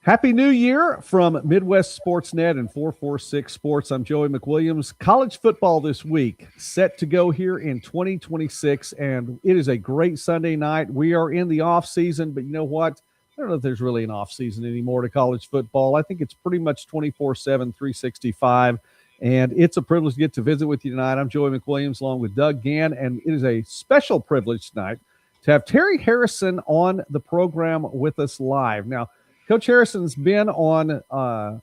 Happy New Year from Midwest Sportsnet and 446 Sports. I'm Joey McWilliams. College football this week set to go here in 2026, and it is a great Sunday night. We are in the off season, but you know what? I don't know if there's really an off season anymore to college football. I think it's pretty much 24/7, 365, and it's a privilege to get to visit with you tonight. I'm Joey McWilliams along with Doug Gann, and it is a special privilege tonight to have Terry Harrison on the program with us live. Now, Coach Harrison's been on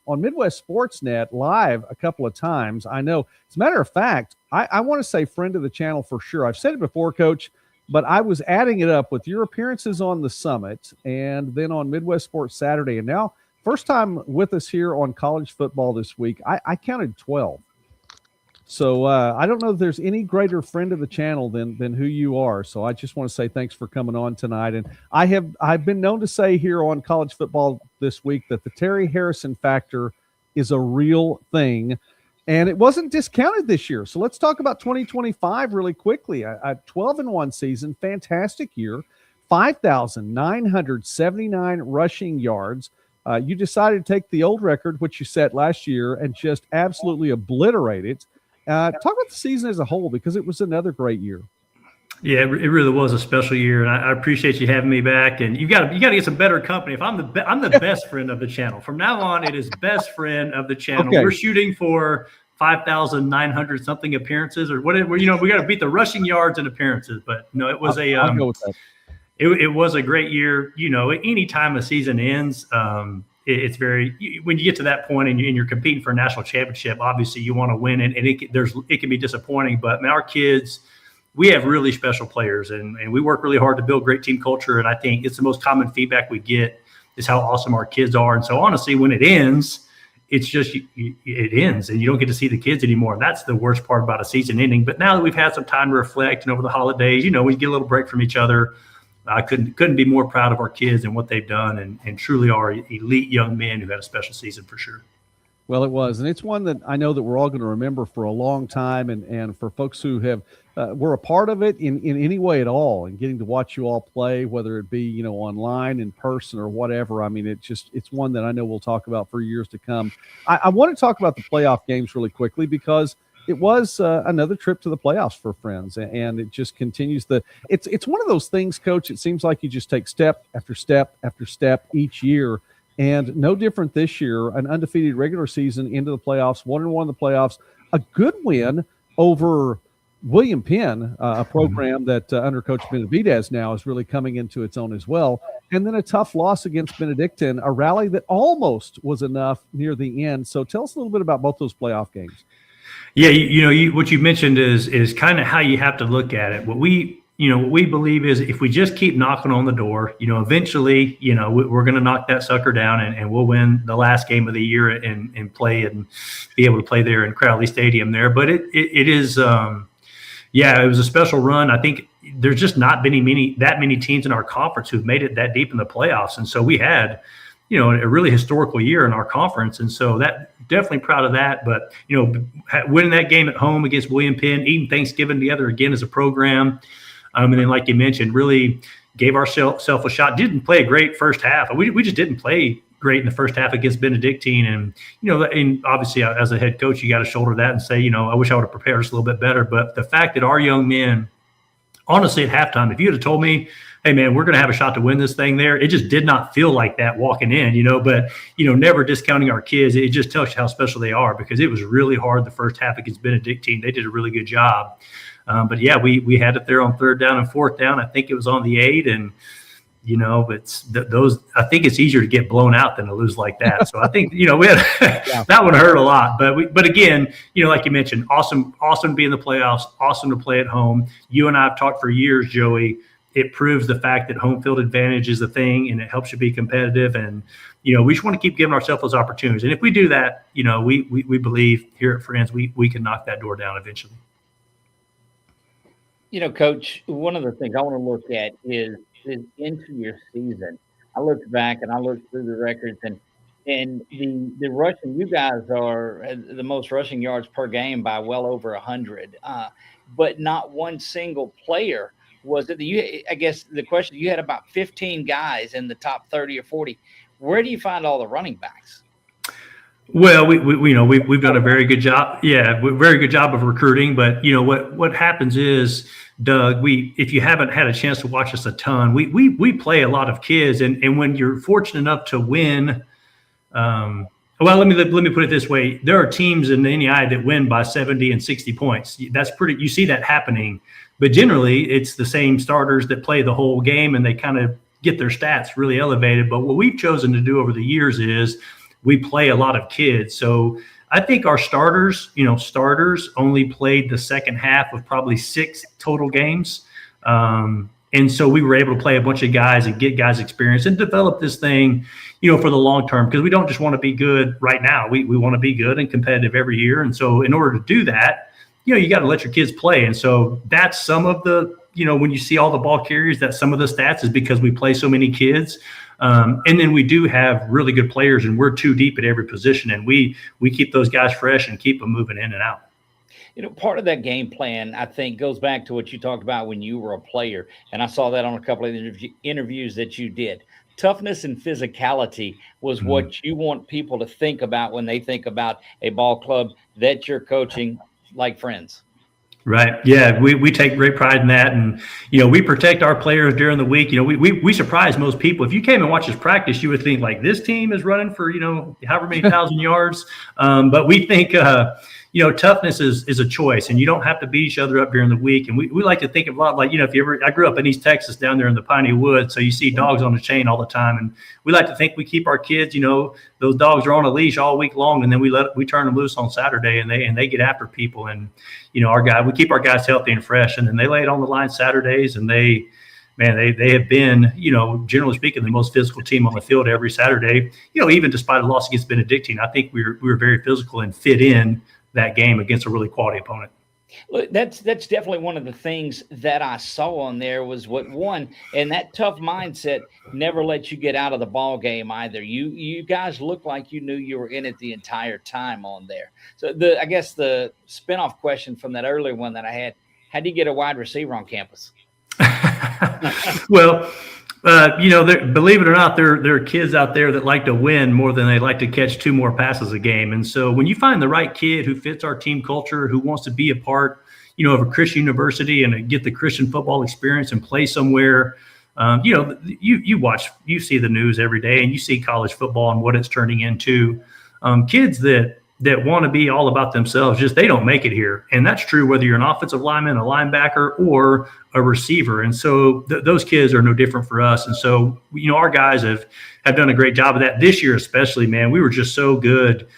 Midwest Sportsnet live a couple of times. I know. As a matter of fact, I want to say friend of the channel for sure. I've said it before, Coach, but I was adding it up with your appearances on the Summit and then on Midwest Sports Saturday. And now, first time with us here on college football this week, I counted 12. So I don't know if there's any greater friend of the channel than who you are. So I just want to say thanks for coming on tonight. And I've been known to say here on college football this week that the Terry Harrison factor is a real thing, and it wasn't discounted this year. So let's talk about 2025 really quickly. A 12-1 season, fantastic year, 5,979 rushing yards. You decided to take the old record, which you set last year, and just absolutely obliterate it. Talk about the season as a whole, because it was another great year. Yeah, it really was a special year, and I appreciate you having me back. And you got to get some better company. If I'm the best friend of the channel from now on, it is best friend of the channel. Okay. We're shooting for 5,900 something appearances, or whatever. You know, we got to beat the rushing yards and appearances. But no, it was I'll go with that. It was a great year. You know, any time a season ends, it's very, when you get to that point and you're competing for a national championship, obviously you want to win it, and it can be disappointing. But man, our kids, we have really special players, and we work really hard to build great team culture. And I think it's the most common feedback we get is how awesome our kids are. And so honestly, when it ends, it's just, it ends and you don't get to see the kids anymore. And that's the worst part about a season ending. But now that we've had some time to reflect and over the holidays, you know, we get a little break from each other. I couldn't be more proud of our kids and what they've done, and truly are elite young men who had a special season for sure. Well, it was, and it's one that I know that we're all going to remember for a long time, and for folks who have were a part of it in any way at all, and getting to watch you all play, whether it be, you know, online, in person, or whatever. I mean, it's one that I know we'll talk about for years to come. I want to talk about the playoff games really quickly, because it was another trip to the playoffs for Friends, and it just continues it's one of those things, Coach. It seems like you just take step after step after step each year, and no different this year. An undefeated regular season into the playoffs, 1-1 in the playoffs, a good win over William Penn, a program that under Coach Benavidez now is really coming into its own as well, and then a tough loss against Benedictine, a rally that almost was enough near the end. So tell us a little bit about both those playoff games. Yeah, what you mentioned is kind of how you have to look at it. What we believe is, if we just keep knocking on the door, you know, eventually, you know, we're going to knock that sucker down, and we'll win the last game of the year and play and be able to play there in Crowley Stadium there. But it is, it was a special run. I think there's just not been that many teams in our conference who've made it that deep in the playoffs, and so we had, you know, a really historical year in our conference. And so that, definitely proud of that. But, you know, winning that game at home against William Penn, eating Thanksgiving together again as a program. And then, like you mentioned, really gave ourselves a shot. Didn't play a great first half. We just didn't play great in the first half against Benedictine. And, you know, and obviously as a head coach, you got to shoulder that and say, you know, I wish I would have prepared us a little bit better. But the fact that our young men, honestly, at halftime, if you had told me, hey, man, we're going to have a shot to win this thing there, it just did not feel like that walking in, you know. But, you know, never discounting our kids, it just tells you how special they are, because it was really hard the first half against Benedictine. They did a really good job. But, yeah, we had it there on 3rd down and 4th down. I think it was on the 8, and, you know, it's I think it's easier to get blown out than to lose like that. So I think, you know, we had that one hurt a lot. But again, you know, like you mentioned, awesome to be in the playoffs, awesome to play at home. You and I have talked for years, Joey. It proves the fact that home field advantage is a thing, and it helps you be competitive. And, you know, we just want to keep giving ourselves those opportunities. And if we do that, you know, we believe here at Friends, we can knock that door down eventually. You know, Coach, one of the things I want to look at is into your season. I looked back and I looked through the records, and the rushing, you guys are the most rushing yards per game by well over 100, but not one single player was it that you, I guess the question, you had about 15 guys in the top 30 or 40. Where do you find all the running backs? Well, we've done a very good job. Yeah, very good job of recruiting. But what happens is, Doug, if you haven't had a chance to watch us a ton, we play a lot of kids, and when you're fortunate enough to win, well, let me put it this way: there are teams in the NDI that win by 70 and 60 points. That's pretty. You see that happening, but generally it's the same starters that play the whole game, and they kind of get their stats really elevated. But what we've chosen to do over the years is we play a lot of kids. So I think our starters only played the second half of probably 6 total games. And so we were able to play a bunch of guys and get guys experience and develop this thing, for the long term, because we don't just want to be good right now. We want to be good and competitive every year. And so in order to do that, you got to let your kids play. And so that's some of the, when you see all the ball carriers, that some of the stats is because we play so many kids. And then we do have really good players, and we're too deep at every position, and we keep those guys fresh and keep them moving in and out. Part of that game plan, I think, goes back to what you talked about when you were a player, and I saw that on a couple of interviews that you did. Toughness and physicality was what you want people to think about when they think about a ball club that you're coaching like friends. Right. Yeah, we take great pride in that, and we protect our players during the week. We surprise most people. If you came and watched us practice, you would think like this team is running for however many thousand yards. But we think toughness is a choice, and you don't have to beat each other up during the week. And we like to think of a lot like I grew up in East Texas down there in the Piney Woods, so you see dogs on the chain all the time, and we like to think we keep our kids. Those dogs are on a leash all week long, and then we turn them loose on Saturday, and they get after people. And we keep our guys healthy and fresh, and then they lay it on the line Saturdays, and they have been, generally speaking, the most physical team on the field every Saturday. Even despite a loss against Benedictine, I think we were very physical and fit in that game against a really quality opponent. Look, that's definitely one of the things that I saw on there was what won, and that tough mindset never lets you get out of the ball game either. You guys looked like you knew you were in it the entire time on there. So I guess the spinoff question from that earlier one that I had: how do you get a wide receiver on campus? Well, believe it or not, there are kids out there that like to win more than they like to catch 2 more passes a game. And so when you find the right kid who fits our team culture, who wants to be a part, of a Christian university and get the Christian football experience and play somewhere, you see the news every day, and you see college football and what it's turning into. Kids that want to be all about themselves, just they don't make it here. And that's true whether you're an offensive lineman, a linebacker, or a receiver. And so those kids are no different for us. And so, our guys have done a great job of that this year, especially, man. We were just so good,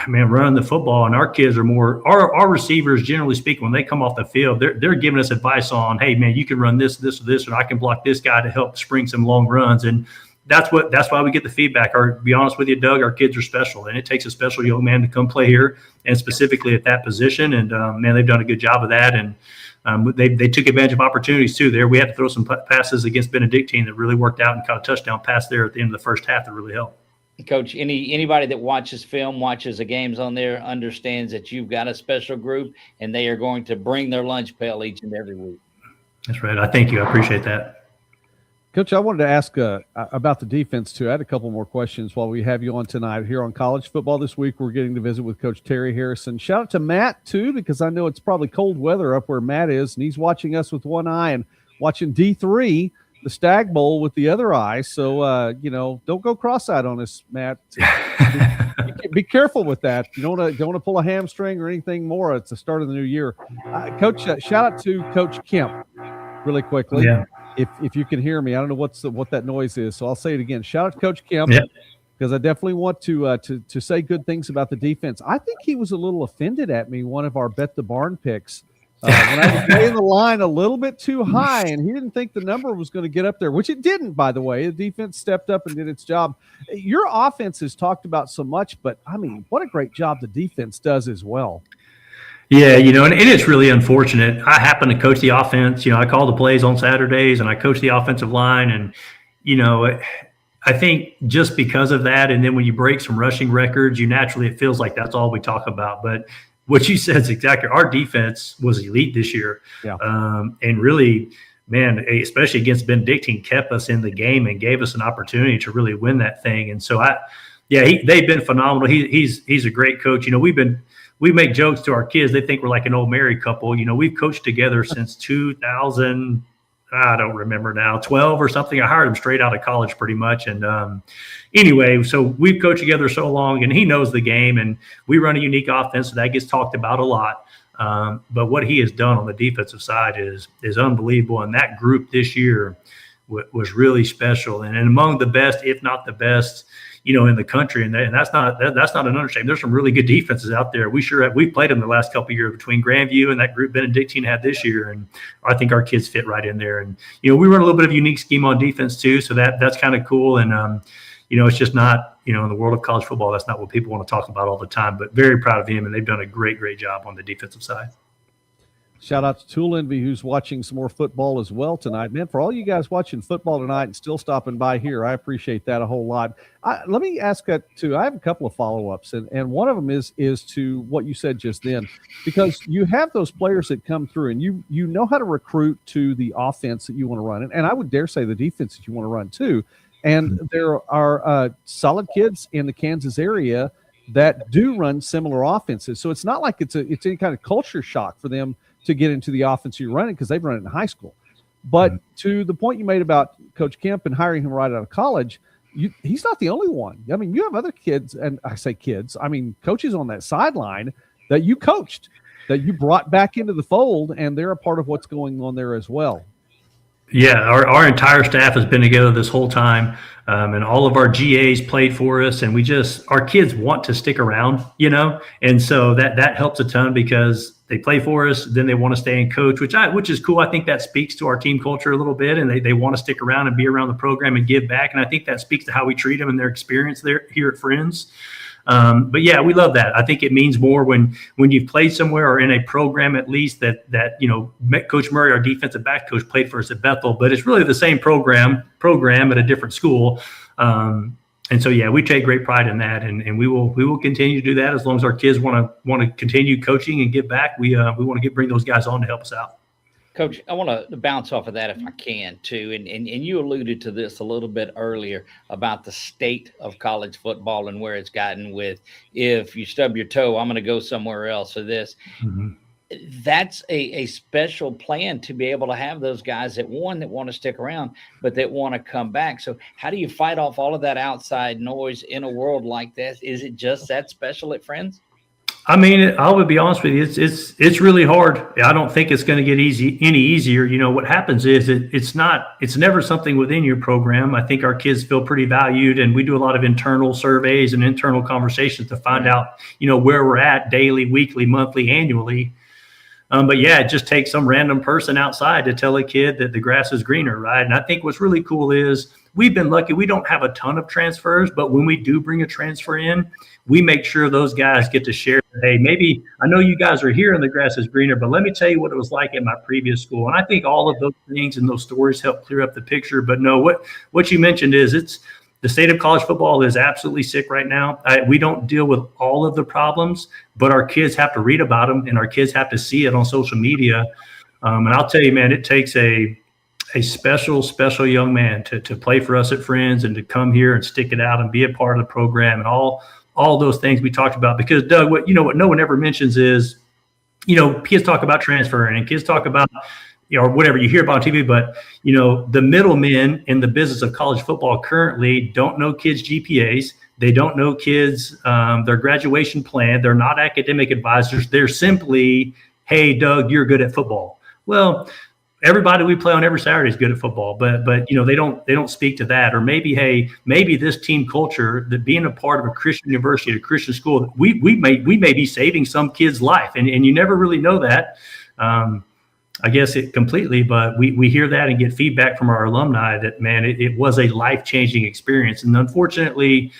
man, running the football, and our kids are more, our receivers, generally speaking, when they come off the field, they're giving us advice on, hey, man, you can run this, or this, and I can block this guy to help spring some long runs. And that's why we get the feedback. To be honest with you, Doug, our kids are special, and it takes a special young man to come play here, and specifically at that position. And man, they've done a good job of that, and they took advantage of opportunities too. There, we had to throw some passes against Benedictine that really worked out, and caught a touchdown pass there at the end of the first half that really helped. Coach, anybody that watches film, watches the games on there, understands that you've got a special group, and they are going to bring their lunch pail each and every week. That's right. I thank you. I appreciate that. Coach, I wanted to ask about the defense, too. I had a couple more questions while we have you on tonight here on College Football This Week. We're getting to visit with Coach Terry Harrison. Shout out to Matt, too, because I know it's probably cold weather up where Matt is, and he's watching us with one eye and watching D3, the Stag Bowl, with the other eye. So, don't go cross-eyed on us, Matt. Be careful with that. You don't want to pull a hamstring or anything more. It's the start of the new year. Coach, shout out to Coach Kemp really quickly. Yeah. If you can hear me, I don't know what that noise is, so I'll say it again. Shout out to Coach Kemp, because I definitely want to say good things about the defense. I think he was a little offended at me, one of our Bet the Barn picks, when I was laying the line a little bit too high, and he didn't think the number was going to get up there, which it didn't, by the way. The defense stepped up and did its job. Your offense is talked about so much, but, I mean, what a great job the defense does as well. Yeah, and it's really unfortunate. I happen to coach the offense. I call the plays on Saturdays, and I coach the offensive line. And, I think just because of that, and then when you break some rushing records, it feels like that's all we talk about. But what you said is exactly. Our defense was elite this year. Yeah. And really, man, especially against Benedictine, kept us in the game and gave us an opportunity to really win that thing. And so they've been phenomenal. He's a great coach. We make jokes to our kids. They think we're like an old married couple. We've coached together since 2000. I don't remember now, 12 or something. I hired him straight out of college pretty much. And anyway, so we've coached together so long, and he knows the game, and we run a unique offense, so that gets talked about a lot. But what he has done on the defensive side is unbelievable. And that group this year was really special, and among the best, if not the best, in the country. And that's not an understatement. There's some really good defenses out there. We've played them the last couple of years between Grandview and that group Benedictine had this year. And I think our kids fit right in there. And, we run a little bit of unique scheme on defense too. So that's kind of cool. And, it's just not, in the world of college football, that's not what people want to talk about all the time, but very proud of him. And they've done a great, great job on the defensive side. Shout out to Tool Envy, who's watching some more football as well tonight. Man, for all you guys watching football tonight and still stopping by here, I appreciate that a whole lot. Let me ask that too. I have a couple of follow-ups, and one of them is to what you said just then, because you have those players that come through, and you know how to recruit to the offense that you want to run, and I would dare say the defense that you want to run too. And there are solid kids in the Kansas area that do run similar offenses, so it's not like it's any kind of culture shock for them to get into the offense you're running, because they've run it in high school. But to the point you made about Coach Kemp and hiring him right out of college, he's not the only one. I mean, you have other kids, and I say kids, I mean coaches on that sideline that you coached, that you brought back into the fold, and they're a part of what's going on there as well. Yeah, our entire staff has been together this whole time, and all of our GAs played for us, and our kids want to stick around, and so that helps a ton, because they play for us, then they want to stay and coach, which is cool. I think that speaks to our team culture a little bit, and they want to stick around and be around the program and give back, and I think that speaks to how we treat them and their experience there here at Friends. But yeah, we love that. I think it means more when you've played somewhere or in a program, at least that Coach Murray, our defensive back coach, played for us at Bethel, but it's really the same program at a different school. And so, yeah, we take great pride in that, and we will continue to do that as long as our kids want to continue coaching and give back. We want to bring those guys on to help us out. Coach, I want to bounce off of that if I can too. And you alluded to this a little bit earlier about the state of college football and where it's gotten with, if you stub your toe, I'm going to go somewhere else for this. Mm-hmm. That's a special plan to be able to have those guys that want to stick around, but that want to come back. So how do you fight off all of that outside noise in a world like this? Is it just that special at Friends? I mean, I would be honest with you, it's really hard. I don't think it's going to get any easier. What happens is it's never something within your program. I think our kids feel pretty valued, and we do a lot of internal surveys and internal conversations to find out, where we're at daily, weekly, monthly, annually. But yeah, it just takes some random person outside to tell a kid that the grass is greener, right? And I think what's really cool is we've been lucky. We don't have a ton of transfers, but when we do bring a transfer in, we make sure those guys get to share. Hey, maybe I know you guys are here and the grass is greener, but let me tell you what it was like at my previous school. And I think all of those things and those stories help clear up the picture. But no, what you mentioned is the state of college football is absolutely sick right now. We don't deal with all of the problems, but our kids have to read about them, and our kids have to see it on social media. And I'll tell you, man, it takes a special young man to play for us at Friends and to come here and stick it out and be a part of the program and all those things we talked about. Because Doug, what no one ever mentions is, kids talk about transferring and kids talk about, or whatever you hear about on TV, but the middlemen in the business of college football currently don't know kids' GPAs. They don't know kids, their graduation plan. They're not academic advisors. They're simply, hey, Doug, you're good at football. Well, everybody we play on every Saturday is good at football, but they don't speak to that. Or maybe this team culture, that being a part of a Christian university, a Christian school, we may be saving some kid's life, and you never really know that. I guess it completely, but we hear that and get feedback from our alumni that, man, it was a life-changing experience. And unfortunately,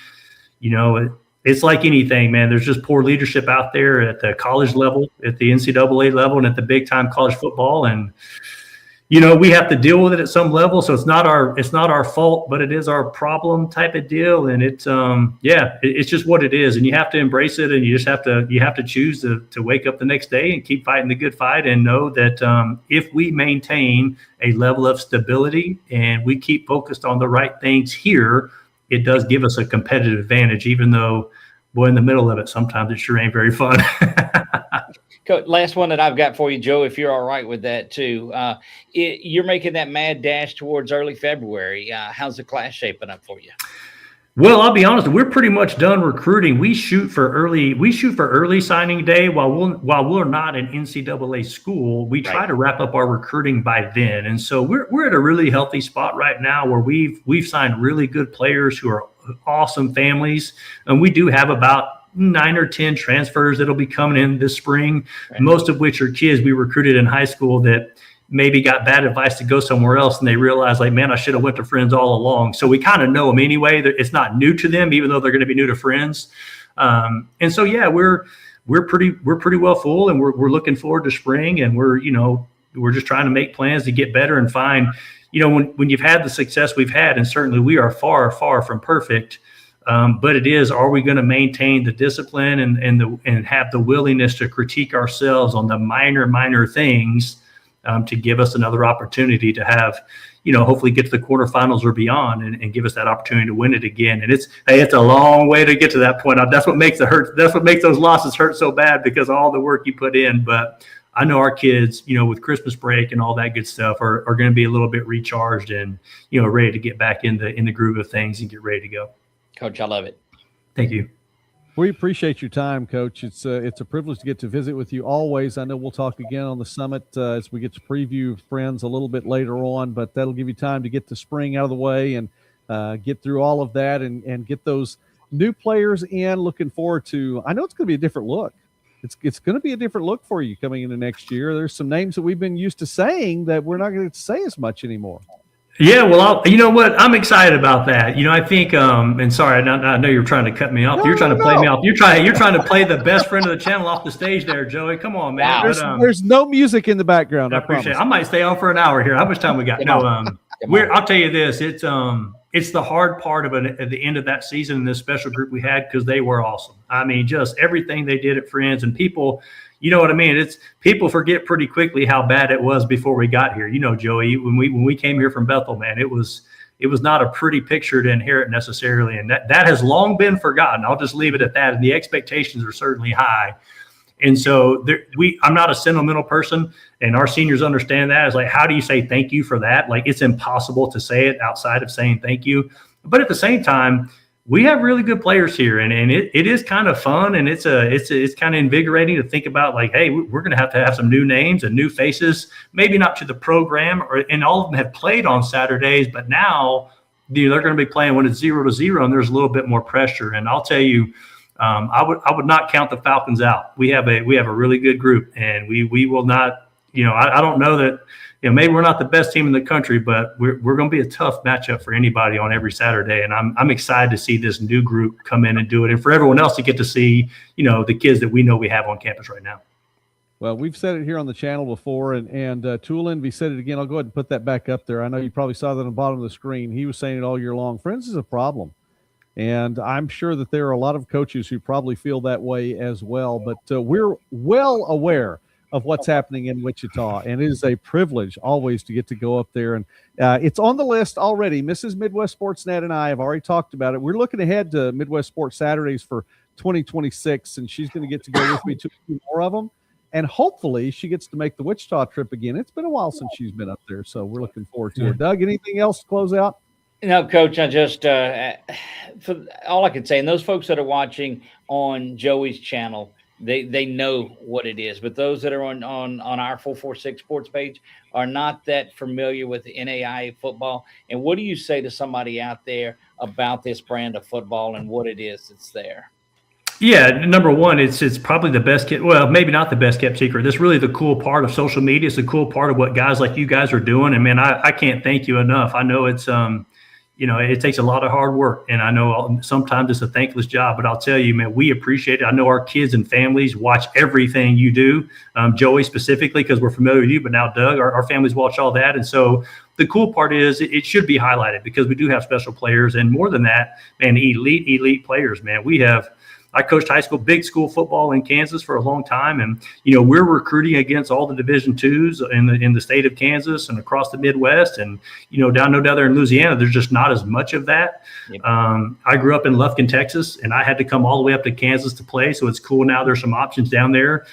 it's like anything, man. There's just poor leadership out there at the college level, at the NCAA level, and at the big-time college football. And, we have to deal with it at some level. So it's not our fault, but it is our problem type of deal. And it's it's just what it is. And you have to embrace it, and you have to choose to wake up the next day and keep fighting the good fight, and know that if we maintain a level of stability and we keep focused on the right things here, it does give us a competitive advantage, even though, boy, in the middle of it, sometimes it sure ain't very fun. Last one that I've got for you, Joe, if you're all right with that too. You're making that mad dash towards early February. How's the class shaping up for you? Well, I'll be honest, we're pretty much done recruiting. We shoot for early signing day. While we're not an NCAA school, we try to wrap up our recruiting by then. And so we're at a really healthy spot right now where we've signed really good players who are awesome families. And we do have about 9 or 10 transfers that'll be coming in this spring, most of which are kids we recruited in high school that maybe got bad advice to go somewhere else, and they realized, like, man, I should have went to Friends all along. So we kind of know them anyway. It's not new to them, even though they're going to be new to Friends. And so, yeah, we're pretty well full, and we're looking forward to spring, and we're just trying to make plans to get better and find, when you've had the success we've had, and certainly we are far, far from perfect. But are we going to maintain the discipline and have the willingness to critique ourselves on the minor things to give us another opportunity to have, hopefully get to the quarterfinals or beyond and give us that opportunity to win it again. And it's a long way to get to that point. That's what makes it hurt. That's what makes those losses hurt so bad, because of all the work you put in. But I know our kids, with Christmas break and all that good stuff, are going to be a little bit recharged and, ready to get back in the groove of things and get ready to go. Coach, I love it. Thank you. We appreciate your time, Coach. It's a privilege to get to visit with you always. I know we'll talk again on the summit as we get to preview Friends a little bit later on, but that'll give you time to get the spring out of the way and get through all of that and get those new players in. Looking forward to, I know it's going to be a different look. It's going to be a different look for you coming into next year. There's some names that we've been used to saying that we're not going to say as much anymore. Yeah, well, you know what? I'm excited about that. I think, and sorry, I know you're trying to cut me off. You're trying to play me off. You're trying to play the best friend of the channel off the stage there, Joey. Come on, man. Wow. There's no music in the background. I appreciate it. I might stay on for an hour here. How much time we got? I'll tell you this. It's the hard part at the end of that season and this special group we had, because they were awesome. I mean, just everything they did at Friends, and people. You know what I mean? It's people forget pretty quickly how bad it was before we got here. Joey, when we came here from Bethel, man, it was not a pretty picture to inherit necessarily, and that has long been forgotten. I'll just leave it at that. And the expectations are certainly high, and so I'm not a sentimental person, and our seniors understand that. It's like, how do you say thank you for that? Like, it's impossible to say it outside of saying thank you, but at the same time, we have really good players here, and it is kind of fun, and it's kind of invigorating to think about, like, hey, we're going to have some new names and new faces, maybe not to the program, and all of them have played on Saturdays, but now they're going to be playing when it's 0-0, and there's a little bit more pressure. And I'll tell you, I would not count the Falcons out. We have a really good group, and we will not. I don't know that. Maybe we're not the best team in the country, but we're going to be a tough matchup for anybody on every Saturday. And I'm excited to see this new group come in and do it, and for everyone else to get to see, the kids that we know we have on campus right now. Well, we've said it here on the channel before, and Tool Envy said it again. I'll go ahead and put that back up there. I know you probably saw that on the bottom of the screen. He was saying it all year long. Friends is a problem, and I'm sure that there are a lot of coaches who probably feel that way as well. But we're well aware of what's happening in Wichita, and it is a privilege always to get to go up there. And it's on the list already. Mrs. Midwest Sportsnet and I have already talked about it. We're looking ahead to Midwest Sports Saturdays for 2026, and she's going to get to go with me to a few more of them. And hopefully she gets to make the Wichita trip again. It's been a while since she's been up there, so we're looking forward to it. Doug, anything else to close out? No, Coach, I just for all I can say, and those folks that are watching on Joey's channel, they know what it is. But those that are on our 446 Sports page are not that familiar with the NAIA football. And what do you say to somebody out there about this brand of football and what it is that's there? Yeah, number one, it's probably the best kept, well, maybe not the best kept secret. That's really the cool part of social media. It's the cool part of what guys like you guys are doing. And man, I can't thank you enough. I know it's it takes a lot of hard work, and I know sometimes it's a thankless job, but I'll tell you, man, we appreciate it. I know our kids and families watch everything you do, Joey specifically, because we're familiar with you, but now Doug, our families watch all that. And so the cool part is it should be highlighted because we do have special players, and more than that, man, elite players, man. I coached high school, big school football in Kansas for a long time. And, we're recruiting against all the Division IIs in the state of Kansas and across the Midwest. And, down there in Louisiana, there's just not as much of that. Yep. I grew up in Lufkin, Texas, and I had to come all the way up to Kansas to play. So it's cool now. There's some options down there.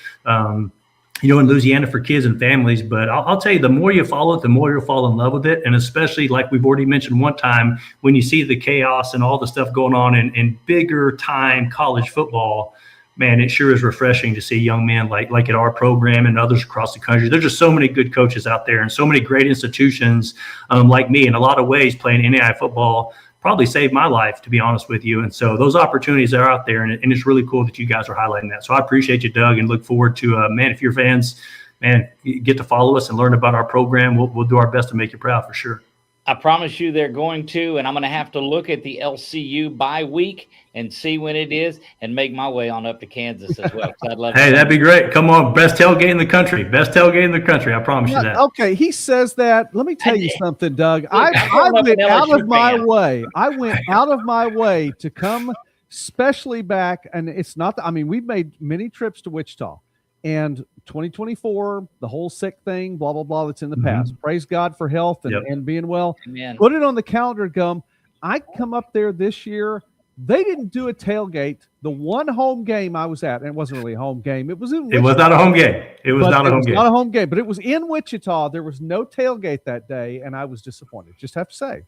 In Louisiana for kids and families. But I'll tell you, the more you follow it, the more you'll fall in love with it. And especially, like we've already mentioned one time, when you see the chaos and all the stuff going on in bigger time college football, man, it sure is refreshing to see young men like at our program and others across the country. There's just so many good coaches out there and so many great institutions like me in a lot of ways playing NDI football probably saved my life, to be honest with you. And so those opportunities are out there, and it's really cool that you guys are highlighting that. So I appreciate you, Doug, and look forward to, man, if you're fans, man, get to follow us and learn about our program. We'll do our best to make you proud for sure. I promise you they're going to, and I'm going to have to look at the LCU bye week and see when it is and make my way on up to Kansas as well. I'd love hey, that'd be great. Come on, best tailgate in the country. Best tailgate in the country. I promise you that. Okay, he says that. Let me tell you something, Doug. Look, I went out of my way. I went out of my way to come, especially back, and it's not. We've made many trips to Wichita. And 2024, the whole sick thing, blah, blah, blah, that's in the past. Praise God for health and being well. Amen. Put it on the calendar, Gum. I come up there this year. They didn't do a tailgate. The one home game I was at, and it wasn't really a home game. It was in Wichita. It was not a home game. It was not a home game, but it was in Wichita. There was no tailgate that day, and I was disappointed. Just have to say.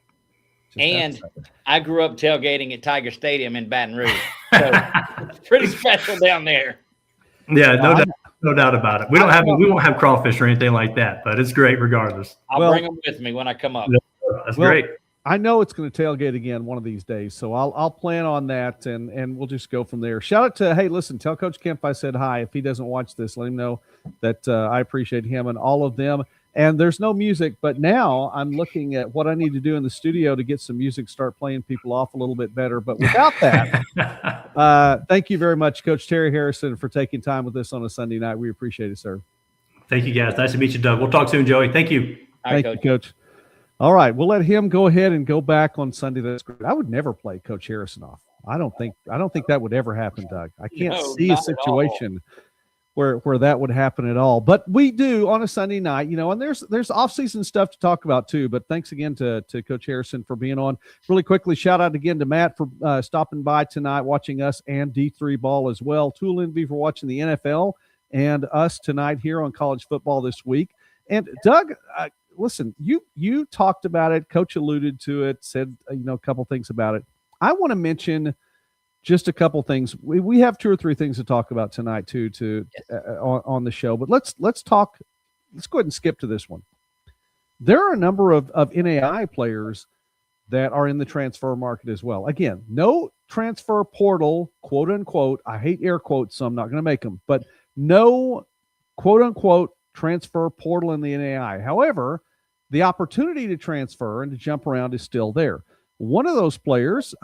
I grew up tailgating at Tiger Stadium in Baton Rouge. So it's pretty special down there. Yeah, no doubt about it. We won't have crawfish or anything like that, but it's great regardless. I'll bring them with me when I come up. That's great. I know it's going to tailgate again one of these days, so I'll plan on that, and we'll just go from there. Shout out to, hey, listen, tell Coach Kemp I said hi. If he doesn't watch this, let him know that I appreciate him and all of them. And there's no music, but now I'm looking at what I need to do in the studio to get some music, start playing people off a little bit better. But without that, thank you very much, Coach Terry Harrison, for taking time with us on a Sunday night. We appreciate it, sir. Thank you, guys. Nice to meet you, Doug. We'll talk soon, Joey. Thank you. Thank you, Coach. All right, we'll let him go ahead and go back on Sunday. That's great. I would never play Coach Harrison off. I don't think that would ever happen, Doug. I can't see a situation where that would happen at all. But we do on a Sunday night, and there's off-season stuff to talk about too. But thanks again to Coach Harrison for being on. Really quickly, shout out again to Matt for stopping by tonight, watching us and D3 ball as well. Tool Envy for watching the NFL and us tonight here on college football this week. And Doug, listen, you talked about it. Coach alluded to it, said a couple things about it. I want to mention just a couple things. We have 2 or 3 things to talk about tonight too, on the show. But let's talk. Let's go ahead and skip to this one. There are a number of NAI players that are in the transfer market as well. Again, no transfer portal, quote unquote. I hate air quotes, so I'm not going to make them. But no, quote unquote, transfer portal in the NAI. However, the opportunity to transfer and to jump around is still there. One of those players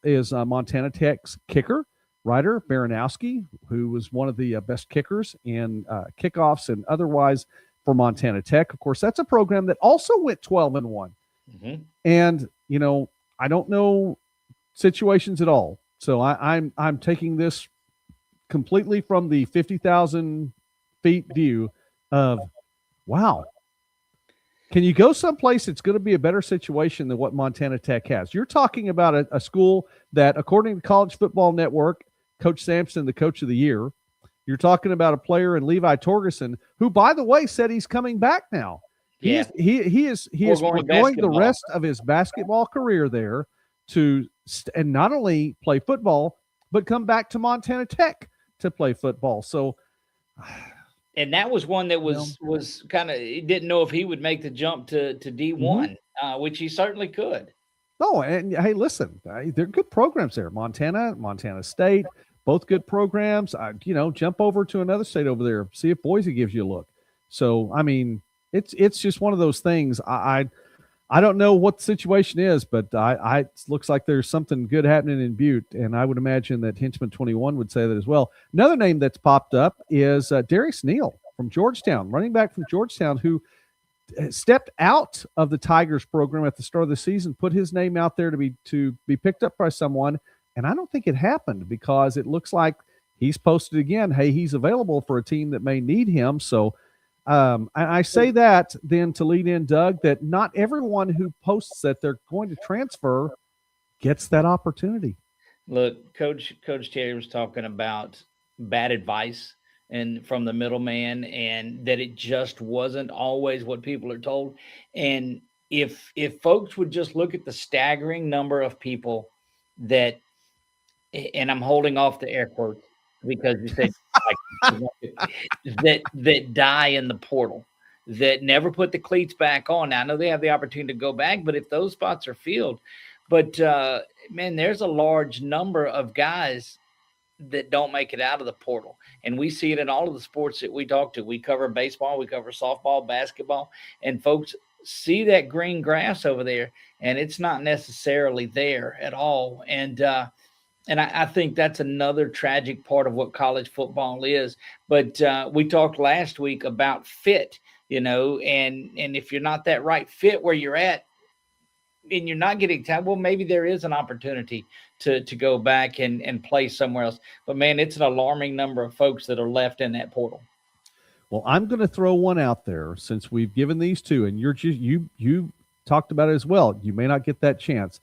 is Montana Tech's kicker, Ryder Baranowski, who was one of the best kickers in kickoffs and otherwise for Montana Tech. Of course, that's a program that also went 12-1. Mm-hmm. And I don't know situations at all, so I'm taking this completely from the 50,000 feet view of, wow. Can you go someplace that's going to be a better situation than what Montana Tech has? You're talking about a school that, according to College Football Network, Coach Sampson, the coach of the year, you're talking about a player in Levi Torgerson, who, by the way, said he's coming back now. He is going the rest of his basketball career there and not only play football, but come back to Montana Tech to play football. So, and that was one that was kind of didn't know if he would make the jump to D1, which he certainly could. Oh, and hey, listen, they're good programs there. Montana State, both good programs. Jump over to another state over there, see if Boise gives you a look. So, I mean, it's just one of those things. I don't know what the situation is, but it looks like there's something good happening in Butte, and I would imagine that Henchman 21 would say that as well. Another name that's popped up is Darius Neal from Georgetown, running back from Georgetown, who stepped out of the Tigers program at the start of the season, put his name out there to be picked up by someone, and I don't think it happened because it looks like he's posted again, hey, he's available for a team that may need him. So I say that then to lead in, Doug, that not everyone who posts that they're going to transfer gets that opportunity. Look, Coach Terry was talking about bad advice and from the middleman, and that it just wasn't always what people are told. And if folks would just look at the staggering number of people that, and I'm holding off the air quotes because you said that die in the portal, that never put the cleats back on. Now, I know they have the opportunity to go back, but if those spots are filled, but man, there's a large number of guys that don't make it out of the portal. And we see it in all of the sports that we talk to. We cover baseball, we cover softball, basketball, and folks see that green grass over there, and it's not necessarily there at all. And I think that's another tragic part of what college football is. But we talked last week about fit, and if you're not that right fit where you're at, and you're not getting time, well, maybe there is an opportunity to go back and play somewhere else. But man, it's an alarming number of folks that are left in that portal. Well, I'm going to throw one out there since we've given these two, and you talked about it as well. You may not get that chance.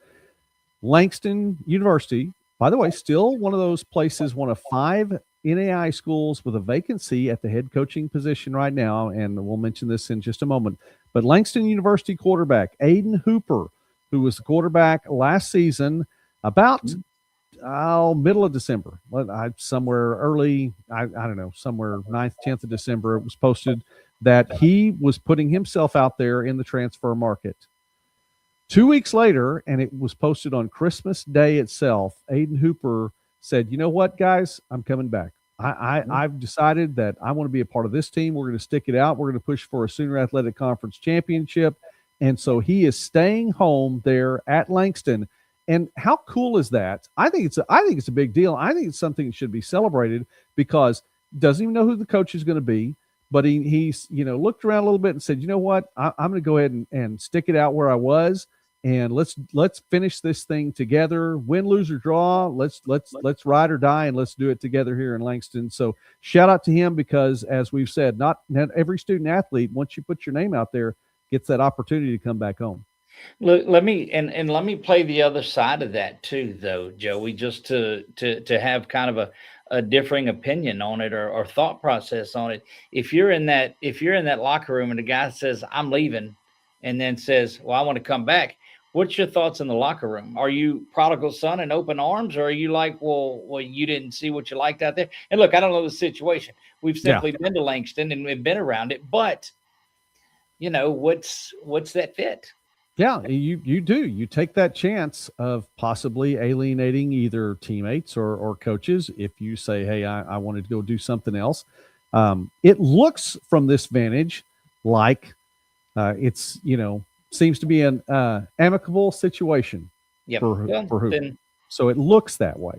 Langston University, by the way, still one of those places, one of 5 NAI schools with a vacancy at the head coaching position right now, and we'll mention this in just a moment. But Langston University quarterback Aiden Hooper, who was the quarterback last season, about middle of December, somewhere early, I don't know, somewhere 9th, 10th of December, it was posted that he was putting himself out there in the transfer market. 2 weeks later, and it was posted on Christmas Day itself, Aiden Hooper said, you know what, guys, I'm coming back. I've decided that I want to be a part of this team. We're going to stick it out. We're going to push for a Sooner Athletic Conference championship. And so he is staying home there at Langston. And how cool is that? I think it's a big deal. I think it's something that should be celebrated because he doesn't even know who the coach is going to be. But he's looked around a little bit and said, you know what, I'm going to go ahead and stick it out where I was. And let's finish this thing together. Win, lose, or draw. Let's ride or die, and let's do it together here in Langston. So shout out to him because, as we've said, not every student athlete, once you put your name out there, gets that opportunity to come back home. Look, let me play the other side of that too, though, Joey, just to have kind of a differing opinion on it or thought process on it. If you're in that locker room and the guy says, I'm leaving, and then says, well, I want to come back. What's your thoughts in the locker room? Are you prodigal son in open arms, or are you like, well, you didn't see what you liked out there? And look, I don't know the situation. We've simply been to Langston and we've been around it, but what's that fit? Yeah, you do. You take that chance of possibly alienating either teammates or coaches if you say, hey, I wanted to go do something else. It looks from this vantage like it's, seems to be an amicable situation for who. So it looks that way.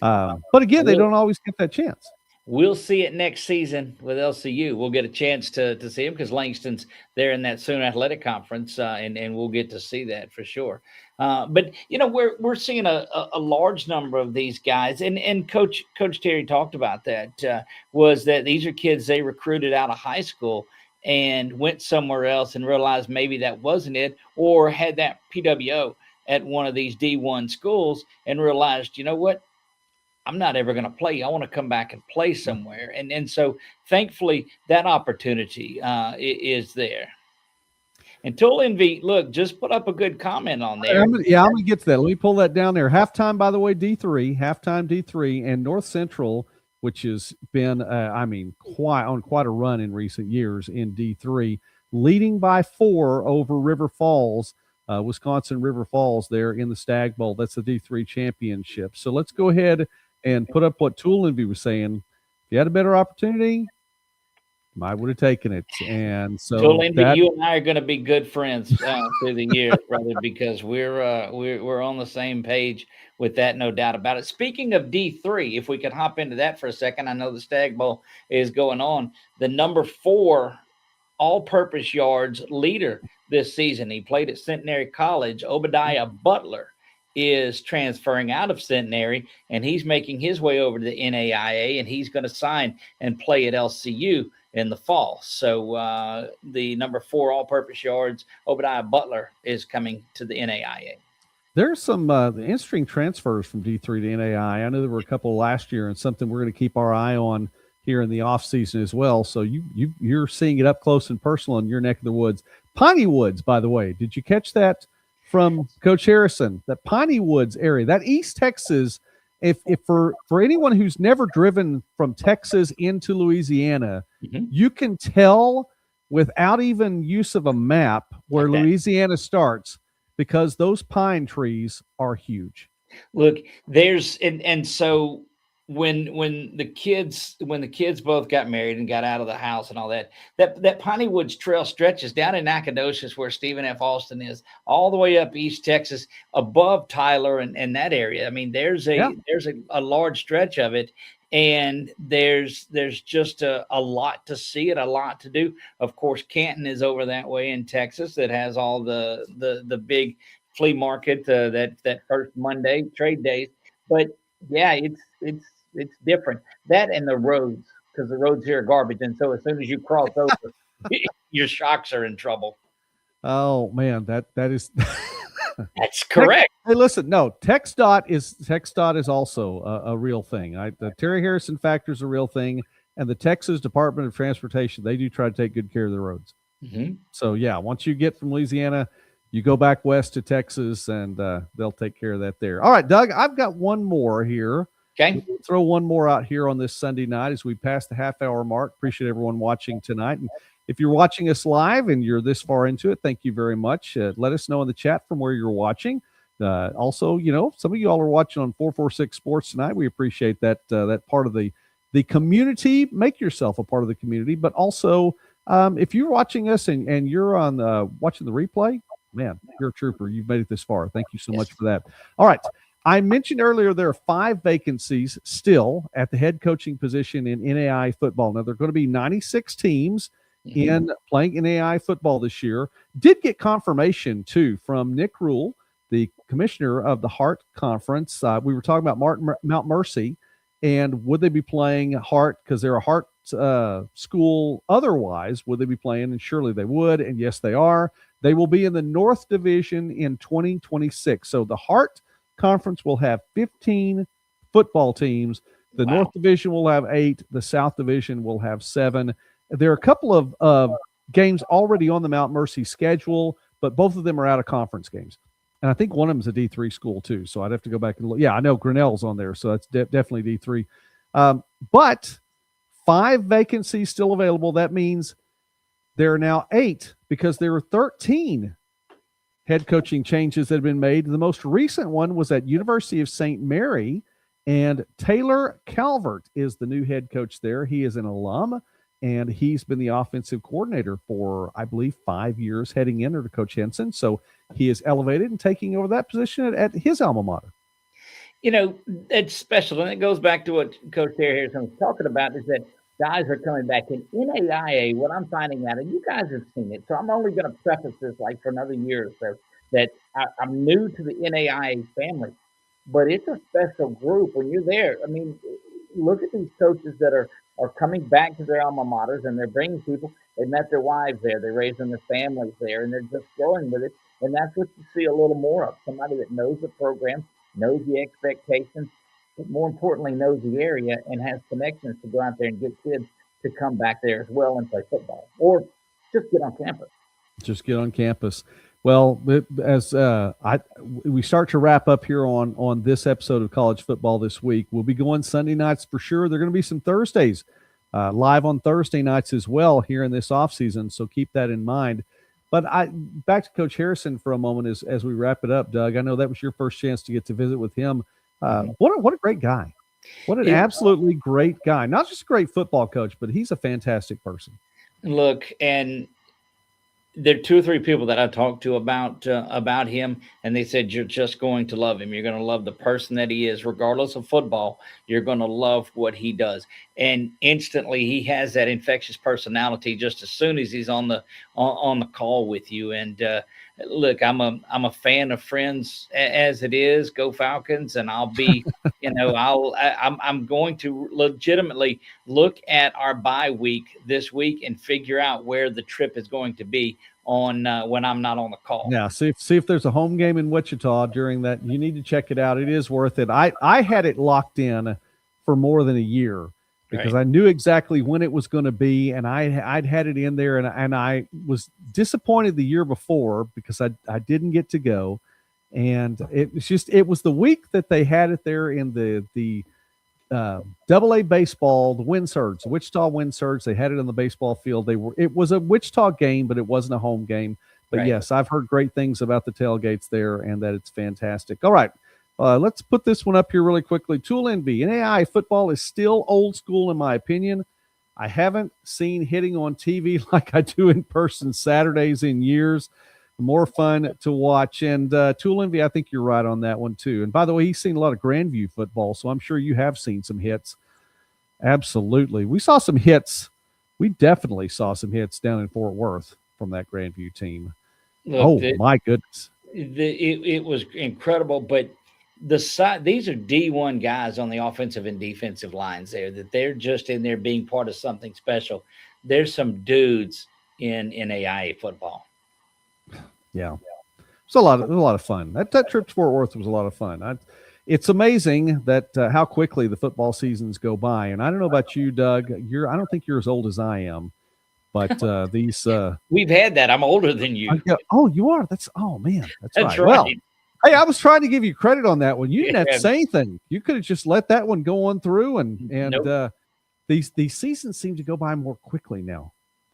But again, they don't always get that chance. We'll see it next season with LCU. We'll get a chance to see him because Langston's there in that Sooner Athletic Conference, and we'll get to see that for sure. But we're seeing a large number of these guys, and Coach Terry talked about that. Was that these are kids they recruited out of high school and went somewhere else and realized maybe that wasn't it, or had that PWO at one of these D1 schools and realized, you know what? I'm not ever going to play. I want to come back and play somewhere. And so thankfully that opportunity is there. And Tool Envy, look, just put up a good comment on there. I'm going to get to that. Let me pull that down there. Halftime, by the way, D3, and North Central, which has been, quite a run in recent years in D3, leading by 4 over River Falls, Wisconsin River Falls there in the Stag Bowl. That's the D3 championship. So let's go ahead and put up what Tool Envy was saying. If you had a better opportunity, I would have taken it. And so Julian, you and I are going to be good friends through the years, brother, because we're on the same page with that, no doubt about it. Speaking of D3, if we could hop into that for a second, I know the Stag Bowl is going on. The number 4 all-purpose yards leader this season, he played at Centenary College. Obadiah Butler is transferring out of Centenary, and he's making his way over to the NAIA, and he's going to sign and play at LCU in the fall. So the number 4 all-purpose yards, Obadiah Butler, is coming to the NAIA. There's some interesting transfers from D3 to NAIA. I know there were a couple last year, and something we're going to keep our eye on here in the offseason as well. So you're seeing it up close and personal in your neck of the woods. Piney Woods, by the way, did you catch that from Coach Harrison? That Piney Woods area, that East Texas, if for anyone who's never driven from Texas into Louisiana, you can tell without even use of a map where Louisiana starts, because those pine trees are huge. Look, there's and so when the kids both got married and got out of the house and all that Piney Woods Trail stretches down in Nacogdoches, where Stephen F. Austin is, all the way up East Texas, above Tyler and that area. I mean, there's a large stretch of it, and there's just a lot to see it, a lot to do. Of course, Canton is over that way in Texas, that has all the big flea market, that first Monday trade days. But yeah, it's different. That and the roads, because the roads here are garbage, and so as soon as you cross over, your shocks are in trouble. Oh man, that is that's correct. Hey, listen, no, TxDOT is also a real thing. The Terry Harrison factor is a real thing, and the Texas Department of Transportation, they do try to take good care of the roads. So yeah, once you get from Louisiana, you go back west to Texas, and they'll take care of that there. All right, Doug, I've got one more here. Okay. We'll throw one more out here on this Sunday night as we pass the half-hour mark. Appreciate everyone watching tonight. And if you're watching us live and you're this far into it, thank you very much. Let us know in the chat from where you're watching. Also, some of you all are watching on 446 Sports tonight. We appreciate that part of the community. Make yourself a part of the community. But also, if you're watching us and you're on watching the replay, man, you're a trooper. You've made it this far. Thank you so much for that. All right. I mentioned earlier there are 5 vacancies still at the head coaching position in NAI football. Now, there are going to be 96 teams in playing NAI football this year. Did get confirmation, too, from Nick Rule, the commissioner of the Hart Conference. We were talking about Mount Mercy, and would they be playing Hart because they're a Hart school otherwise? Would they be playing? And surely they would, and yes, they are. They will be in the North Division in 2026. So the Hart Conference will have 15 football teams. The North Division will have 8. The South Division will have 7. There are a couple of games already on the Mount Mercy schedule, but both of them are out of conference games. And I think one of them is a D3 school too. So I'd have to go back and look. Yeah, I know Grinnell's on there, so that's definitely D3. But 5 vacancies still available. That means there are now 8 because there were 13 head coaching changes that have been made. The most recent one was at University of St. Mary, and Taylor Calvert is the new head coach there. He is an alum, and he's been the offensive coordinator for, I believe, 5 years heading in under Coach Henson. So he is elevated and taking over that position at his alma mater. It's special, and it goes back to what Coach Terry Harrison was talking about, is that guys are coming back in NAIA. What I'm finding out, and you guys have seen it, so I'm only going to preface this like for another year or so, that I'm new to the NAIA family, but it's a special group when you're there. I mean, look at these coaches that are coming back to their alma maters, and they're bringing people. They met their wives there. They're raising their families there, and they're just growing with it. And that's what you see a little more of, somebody that knows the program, knows the expectations, but more importantly, knows the area and has connections to go out there and get kids to come back there as well and play football, or just get on campus. Just get on campus. Well, as we start to wrap up here on this episode of College Football this week, we'll be going Sunday nights for sure. There are going to be some Thursdays live on Thursday nights as well here in this offseason, so keep that in mind. But back to Coach Harrison for a moment as we wrap it up, Doug. I know that was your first chance to get to visit with him. What a great guy. What an absolutely great guy. Not just a great football coach, but he's a fantastic person. Look, and there are 2 or 3 people that I talked to about him, and they said you're just going to love him. You're going to love the person that he is, regardless of football. You're going to love what he does, and instantly he has that infectious personality. Just as soon as he's on the call with you, and look, I'm a fan of Friends as it is. Go Falcons, and I'll be, I'm going to legitimately look at our bye week this week and figure out where the trip is going to be on when I'm not on the call. Yeah, see if there's a home game in Wichita during that. You need to check it out. It is worth it. I had it locked in for more than a year because I knew exactly when it was going to be, and I'd had it in there, and I was disappointed the year before because I didn't get to go, and it was the week that they had it there in the AA baseball, the Wind Surge, the Wichita Wind Surge. They had it on the baseball field. It was a Wichita game, but it wasn't a home game. But yes, I've heard great things about the tailgates there and that it's fantastic. All right. Let's put this one up here really quickly. Tool Envy. NAI football is still old school, in my opinion. I haven't seen hitting on TV like I do in person Saturdays in years. More fun to watch. And Tool Envy, I think you're right on that one, too. And by the way, he's seen a lot of Grandview football, so I'm sure you have seen some hits. Absolutely. We saw some hits. We definitely saw some hits down in Fort Worth from that Grandview team. Look, my goodness. It was incredible, but these are D1 guys on the offensive and defensive lines there, that they're just in there being part of something special. There's some dudes in NAIA football. Yeah. It's a lot of fun. That trip to Fort Worth was a lot of fun. It's amazing that how quickly the football seasons go by. And I don't know about you, Doug. I don't think you're as old as I am. But these we've had that. I'm older than you. Oh, you are. That's right. Right. Well, hey, I was trying to give you credit on that one. You didn't have to say anything. You could have just let that one go on through, and nope. These seasons seem to go by more quickly now.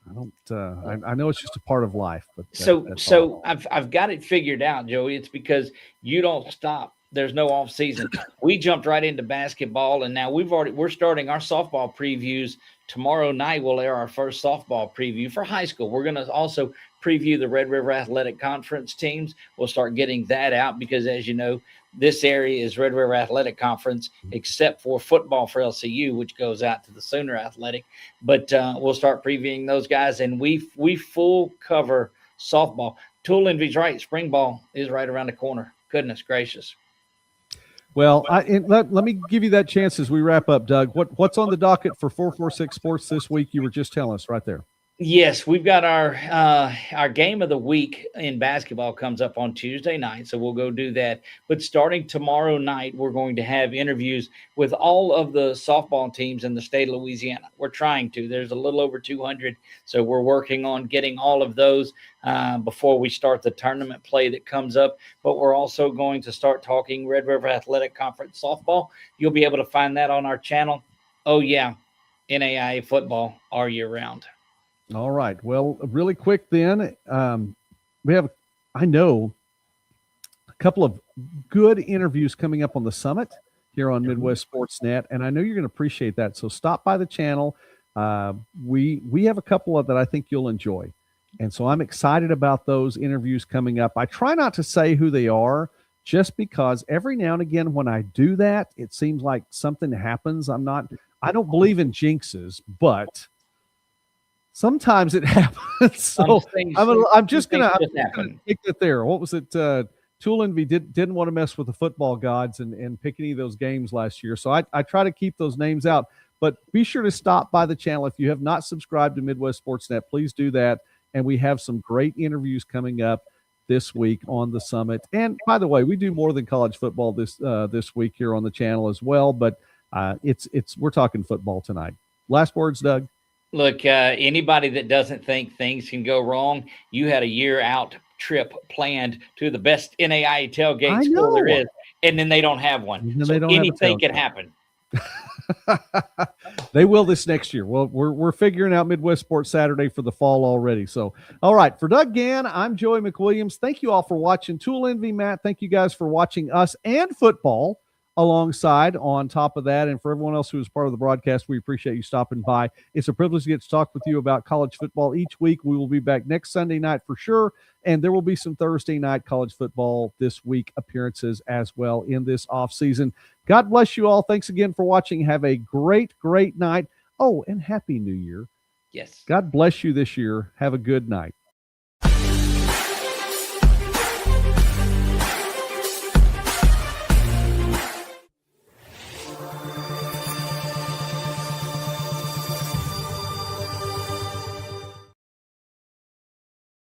I don't. I know it's just a part of life, but so I've got it figured out, Joey. It's because you don't stop. There's no off season. We jumped right into basketball, and now we're starting our softball previews tomorrow night. We'll air our first softball preview for high school. We're going to also preview the Red River Athletic Conference teams. We'll start getting that out because, as you know, this area is Red River Athletic Conference, except for football for LCU, which goes out to the Sooner Athletic. But we'll start previewing those guys, and we full cover softball. Tool Envy's right. Spring ball is right around the corner. Goodness gracious. Well, let me give you that chance as we wrap up, Doug. What's on the docket for 446 Sports this week? You were just telling us right there. Yes, we've got our game of the week in basketball comes up on Tuesday night, so we'll go do that. But starting tomorrow night, we're going to have interviews with all of the softball teams in the state of Louisiana. We're trying to. There's a little over 200, so we're working on getting all of those before we start the tournament play that comes up. But we're also going to start talking Red River Athletic Conference softball. You'll be able to find that on our channel. Oh, yeah, NAIA football all year round. All right. Well, really quick then, we have, I know, a couple of good interviews coming up on the summit here on Midwest Sportsnet, and I know you're going to appreciate that. So stop by the channel. We have a couple of that I think you'll enjoy, and so I'm excited about those interviews coming up. I try not to say who they are just because every now and again when I do that, it seems like something happens. I don't believe in jinxes, but sometimes it happens. So I'm just gonna take it there. What was it? Tool Envy didn't want to mess with the football gods and pick any of those games last year. So I try to keep those names out. But be sure to stop by the channel. If you have not subscribed to Midwest Sportsnet, please do that. And we have some great interviews coming up this week on the summit. And by the way, we do more than college football this week here on the channel as well. But we're talking football tonight. Last words, Doug. Look, anybody that doesn't think things can go wrong, you had a year-out trip planned to the best NAIA tailgate school there is, and then they don't have one. So anything can happen. They will this next year. Well, we're figuring out Midwest Sports Saturday for the fall already. So, all right, for Doug Gann, I'm Joey McWilliams. Thank you all for watching. Tool Envy, Matt, thank you guys for watching us and football alongside on top of that. And for everyone else who is part of the broadcast, we appreciate you stopping by. It's a privilege to get to talk with you about college football each week. We will be back next Sunday night for sure. And there will be some Thursday night college football this week appearances as well in this off season. God bless you all. Thanks again for watching. Have a great, great night. Oh, and Happy New Year. Yes. God bless you this year. Have a good night.